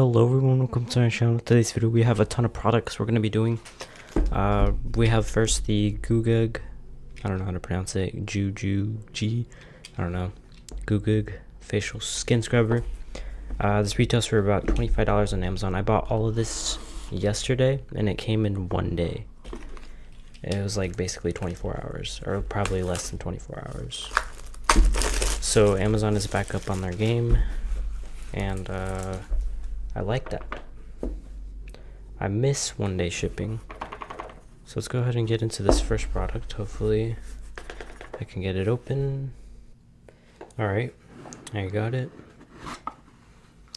Hello everyone, welcome to our channel. Today's video we have a ton of products we're going to be doing. We have first the Gugug, I don't know how to pronounce it, Gugug, I don't know, Gugug facial skin scrubber. This retails for about $25 on Amazon. I bought all of this yesterday and it came in one day. It was like basically 24 hours, or probably less than 24 hours. So Amazon is back up on their game, and I like that. I miss one-day shipping. So let's go ahead and get into this first product. Hopefully I can get it open. Alright, I got it.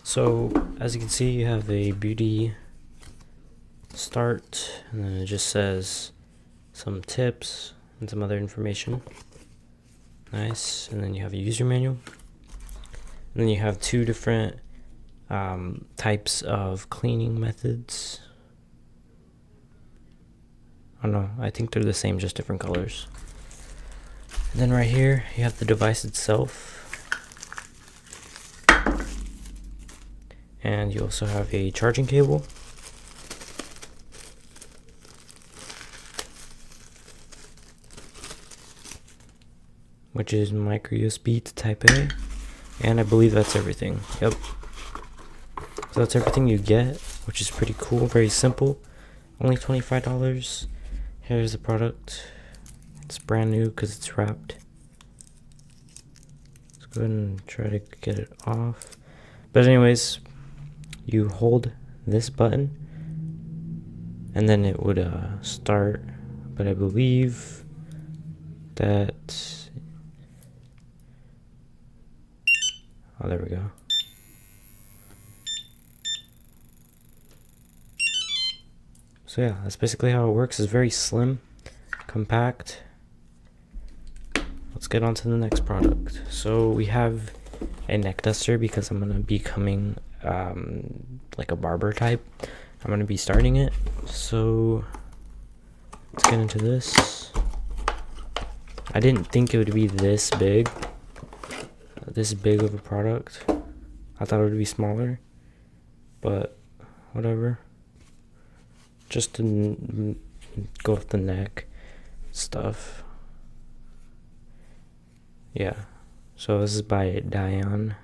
So as you can see, you have a beauty start, and then it just says some tips and some other information. Nice. And then you have a user manual, and then you have two different types of cleaning methods. Oh no, I think they're the same, just different colors. And then right here you have the device itself, and you also have a charging cable. Which is micro USB to type A, and I believe that's everything. Yep. So that's everything you get, which is pretty cool, very simple. Only $25. Here's the product. It's brand new because it's wrapped. Let's go ahead and try to get it off. But anyways, you hold this button and then it would start, but I believe that, oh, there we go. So yeah, that's basically how it works. It's very slim, compact. Let's get on to the next product. So we have a neck duster because I'm gonna be becoming like a barber type. I'm gonna be starting it. So let's get into this. I didn't think it would be this big of a product. I thought it would be smaller, but whatever. Just to go with the neck stuff. Yeah. So this is by Diane.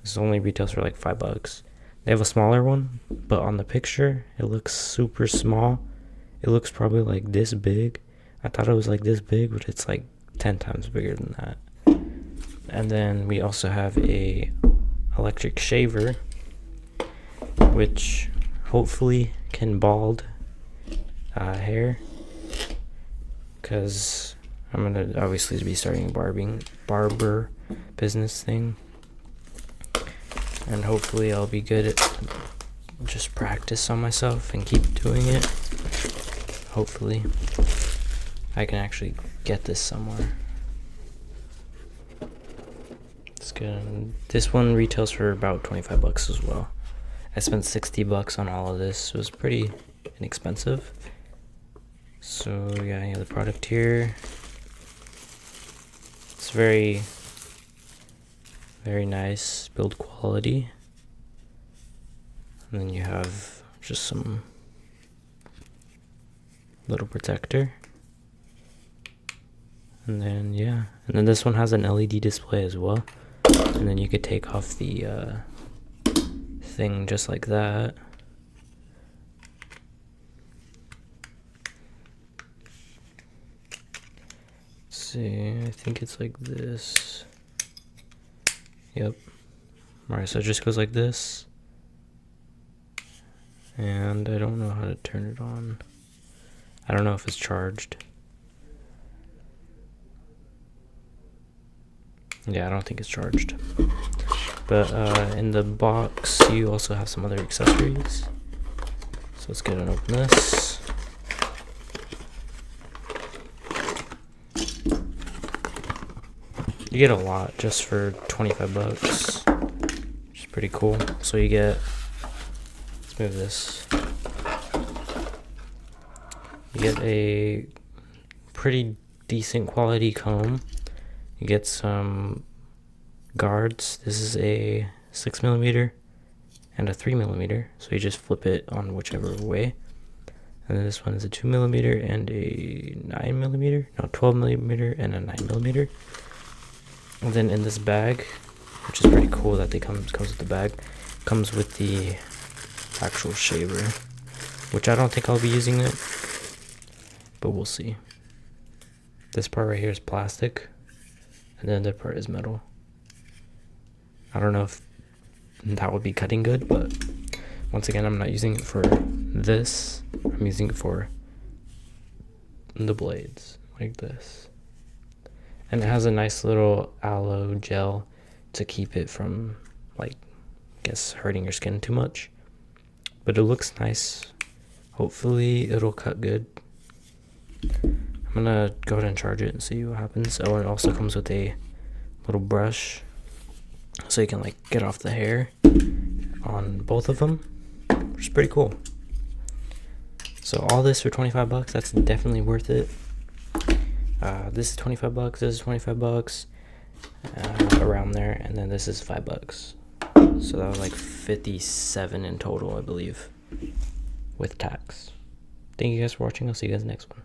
This only retails for like $5. They have a smaller one, but on the picture it looks super small. It looks probably like this big. I thought it was like this big, but it's like 10 times bigger than that. And then we also have a electric shaver, which hopefully can bald hair, because I'm gonna obviously be starting a barber business thing, and hopefully I'll be good at just practice on myself and keep doing it. Hopefully I can actually get this somewhere. It's good. This one retails for about $25 as well. I spent $60 on all of this. It was pretty inexpensive. So yeah, you have the product here. It's very, very nice build quality. And then you have just some little protector. And then yeah, and then this one has an LED display as well. And then you could take off the thing just like that. Let's see, I think it's like this. Yep. Alright, so it just goes like this. And I don't know how to turn it on. I don't know if it's charged. Yeah, I don't think it's charged. But in the box you also have some other accessories. So let's get and open this. You get a lot just for $25, which is pretty cool. So you get, let's move this. You get a pretty decent quality comb. You get some guards. This is a 6mm and a 3mm. So you just flip it on whichever way. And then this one is a 2mm and a 9mm, no, 12mm and a 9mm. And then in this bag, which is pretty cool that they comes with the bag, comes with the actual shaver, which I don't think I'll be using it, but we'll see. This part right here is plastic, and then the part is metal. I don't know if that would be cutting good, but once again, I'm not using it for this. I'm using it for the blades, like this. And it has a nice little aloe gel to keep it from, like, I guess hurting your skin too much. But it looks nice. Hopefully it'll cut good. I'm gonna go ahead and charge it and see what happens. Oh, it also comes with a little brush, so you can like get off the hair on both of them, which is pretty cool. So all this for 25 bucks, that's definitely worth it. This is 25 bucks, this is 25 bucks, around there, and then this is $5. So that was like 57 in total, I believe, with tax. Thank you guys for watching. I'll see you guys next one.